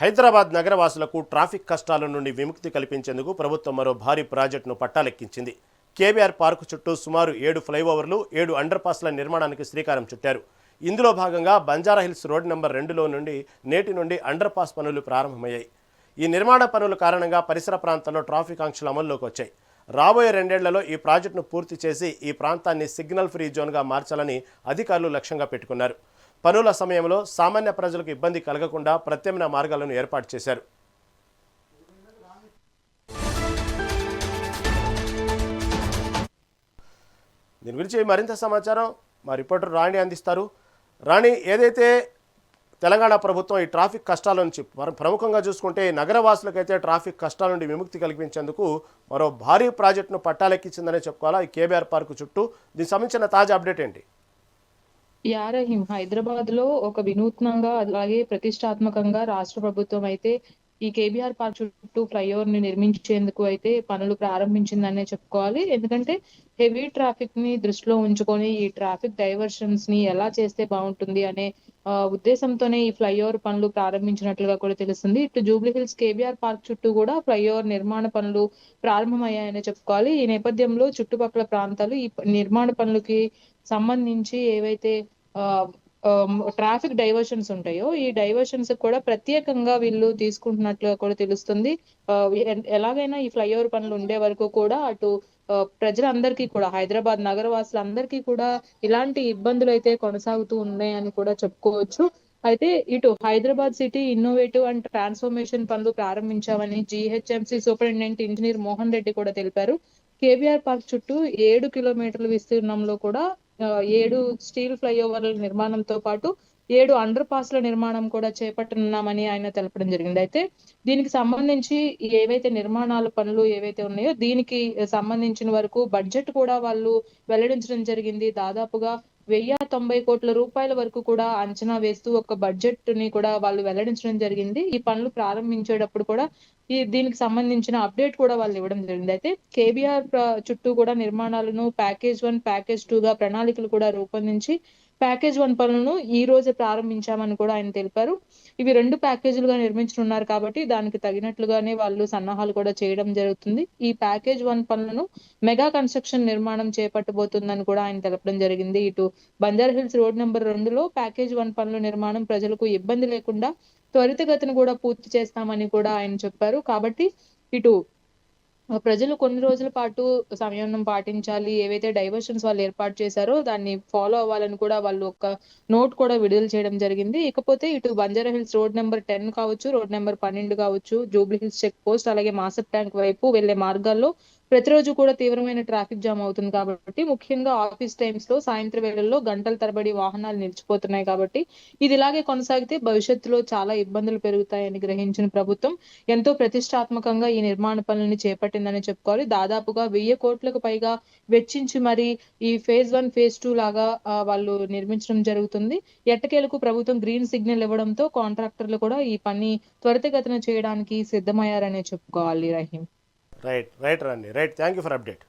Hyderabad నగరవాసులకు traffic కష్టాల నుండి విముక్తి కల్పించేందుకు ప్రభుత్వం మరో భారీ ప్రాజెక్టును పట్టాలెక్కించింది. కేబీఆర్ పార్కు చుట్టూ సుమారు 7 ఫ్లైఓవర్లు, 7 అండర్ పాస్ల నిర్మాణానికి శ్రీకారం చుట్టారు. ఇందులో భాగంగా బంజారాహిల్స్ రోడ్ నెంబర్ 2లో నుండి నేటి నుండి అండర్ పాస్ పనులు ప్రారంభమయ్యాయి. ఈ నిర్మాణ పనుల కారణంగా పరిసర ప్రాంతాల్లో ట్రాఫిక్ ఆంక్షలు అమల్లోకి వచ్చాయి. రాబోయే 2 ఏళ్లలో ఈ ప్రాజెక్టును పూర్తి చేసి ఈ ప్రాంతాన్ని సిగ్నల్ ఫ్రీ జోన్గా మార్చాలని అధికారులు లక్ష్యంగా పెట్టుకున్నారు. పనుల సమయంలో సామాన్య ప్రజలకు ఇబ్బంది కలగకుండా ప్రత్యామ్నాయ మార్గాలను ఏర్పాటు చేశారు. దీని గురించి మరింత సమాచారం మా రిపోర్టర్ రాణి అందిస్తారు. రాణి, ఏదైతే తెలంగాణ ప్రభుత్వం ఈ ట్రాఫిక్ కష్టాల నుంచి ప్రముఖంగా చూసుకుంటే నగరవాసులకైతే ట్రాఫిక్ కష్టాల నుండి విముక్తి కల్పించేందుకు మరో భారీ ప్రాజెక్టును పట్టాలెక్కించిందనే చెప్పుకోవాలా ఈ కేబీఆర్ పార్కు చుట్టూ. దీనికి సంబంధించిన తాజా అప్డేట్ ఏంటి? రహీం, హైదరాబాద్ లో ఒక వినూత్నంగా అలాగే ప్రతిష్టాత్మకంగా రాష్ట్ర ప్రభుత్వం అయితే ఈ కేబీఆర్ పార్క్ చుట్టూ ఫ్లైఓవర్ ని నిర్మించేందుకు అయితే పనులు ప్రారంభించిందనే చెప్పుకోవాలి. ఎందుకంటే హెవీ ట్రాఫిక్ ని దృష్టిలో ఉంచుకొని ఈ ట్రాఫిక్ డైవర్షన్స్ ని ఎలా చేస్తే బాగుంటుంది అనే ఉద్దేశంతోనే ఈ ఫ్లైఓవర్ పనులు ప్రారంభించినట్లుగా కూడా తెలుస్తుంది. ఇటు జూబ్లీ హిల్స్ కేబీఆర్ పార్క్ చుట్టూ కూడా ఫ్లైఓవర్ నిర్మాణ పనులు ప్రారంభమయ్యాయని చెప్పుకోవాలి. ఈ నేపథ్యంలో చుట్టుపక్కల ప్రాంతాలు ఈ నిర్మాణ పనులకి సంబంధించి ఏవైతే ట్రాఫిక్ డైవర్షన్స్ ఉంటాయో ఈ డైవర్షన్స్ కూడా ప్రత్యేకంగా వీళ్ళు తీసుకుంటున్నట్లుగా కూడా తెలుస్తుంది. ఎలాగైనా ఈ ఫ్లైఓవర్ పనులు ఉండే వరకు కూడా అటు ప్రజలందరికీ కూడా, హైదరాబాద్ నగరవాసులందరికీ కూడా ఇలాంటి ఇబ్బందులు అయితే కొనసాగుతూ ఉన్నాయని కూడా చెప్పుకోవచ్చు. అయితే ఇటు Hyderabad city innovative and transformation పనులు ప్రారంభించామని GHMC superintendent engineer Mohan Reddy కూడా తెలిపారు. కేబీఆర్ పార్క్ చుట్టూ 7 కిలోమీటర్ల విస్తీర్ణంలో కూడా 7 స్టీల్ ఫ్లైఓవర్ల నిర్మాణంతో పాటు 7 అండర్ పాస్ల నిర్మాణం కూడా చేపట్టనున్నామని ఆయన తెలపడం జరిగింది. అయితే దీనికి సంబంధించి ఏవైతే నిర్మాణాల పనులు ఏవైతే ఉన్నాయో దీనికి సంబంధించిన వరకు బడ్జెట్ కూడా వాళ్ళు వెల్లడించడం జరిగింది. దాదాపుగా 1090 కోట్ల రూపాయల వరకు కూడా అంచనా వేస్తూ ఒక బడ్జెట్ ని కూడా వాళ్ళు వెల్లడించడం జరిగింది. ఈ పనులు ప్రారంభించేటప్పుడు కూడా దీనికి సంబంధించిన అప్డేట్ కూడా వాళ్ళు ఇవ్వడం జరిగింది. అయితే కేబీఆర్ చుట్టూ కూడా నిర్మాణాలను ప్యాకేజ్ 1, ప్యాకేజ్ 2 గా ప్రణాళికలు కూడా రూపొందించి ప్యాకేజ్ 1 పనులను ఈ రోజే ప్రారంభించామని కూడా ఆయన తెలిపారు. ఇవి 2 ప్యాకేజీలుగా నిర్మించనున్నారు కాబట్టి దానికి తగినట్లుగానే వాళ్ళు సన్నాహాలు కూడా చేయడం జరుగుతుంది. ఈ ప్యాకేజ్ 1 పనులను మెగా కన్స్ట్రక్షన్ నిర్మాణం చేపట్టబోతుందని కూడా ఆయన తెలపడం జరిగింది. ఇటు బంజారాహిల్స్ రోడ్ నెంబర్ 2లో ప్యాకేజ్ 1 పనుల నిర్మాణం ప్రజలకు ఇబ్బంది లేకుండా త్వరితగతిన కూడా పూర్తి చేస్తామని కూడా ఆయన చెప్పారు. కాబట్టి ఇటు ప్రజలు కొన్ని రోజుల పాటు సంయమనం పాటించాలి, ఏవైతే డైవర్షన్స్ వాళ్ళు ఏర్పాటు చేశారో దాన్ని ఫాలో అవ్వాలని కూడా వాళ్ళు ఒక నోట్ కూడా విడుదల చేయడం జరిగింది. ఇకపోతే ఇటు బంజారాహిల్స్ రోడ్ నెంబర్ 10 కావచ్చు, రోడ్ నెంబర్ 12 కావచ్చు, జూబ్లీ హిల్స్ చెక్ పోస్ట్ అలాగే మాసప్ ట్యాంక్ వైపు వెళ్లే మార్గాల్లో ప్రతిరోజు కూడా తీవ్రమైన ట్రాఫిక్ జామ్ అవుతుంది కాబట్టి ముఖ్యంగా ఆఫీస్ టైమ్స్ లో సాయంత్రం వేళల్లో గంటల తరబడి వాహనాలు నిలిచిపోతున్నాయి కాబట్టి ఇది ఇలాగే కొనసాగితే భవిష్యత్తులో చాలా ఇబ్బందులు పెరుగుతాయని గ్రహించిన ప్రభుత్వం ఎంతో ప్రతిష్టాత్మకంగా ఈ నిర్మాణ పనులను చేపట్టిందని చెప్పుకోవాలి. దాదాపుగా 1000 కోట్లకు పైగా వెచ్చించి మరి ఈ ఫేజ్ 1, ఫేజ్ 2 లాగా వాళ్ళు నిర్మించడం జరుగుతుంది. ఎట్టకేలకు ప్రభుత్వం గ్రీన్ సిగ్నల్ ఇవ్వడంతో కాంట్రాక్టర్లు కూడా ఈ పని త్వరితగతిన చేయడానికి సిద్ధమయ్యారనే చెప్పుకోవాలి. రహీం. రైట్ రైట్ రండి right thank you for update.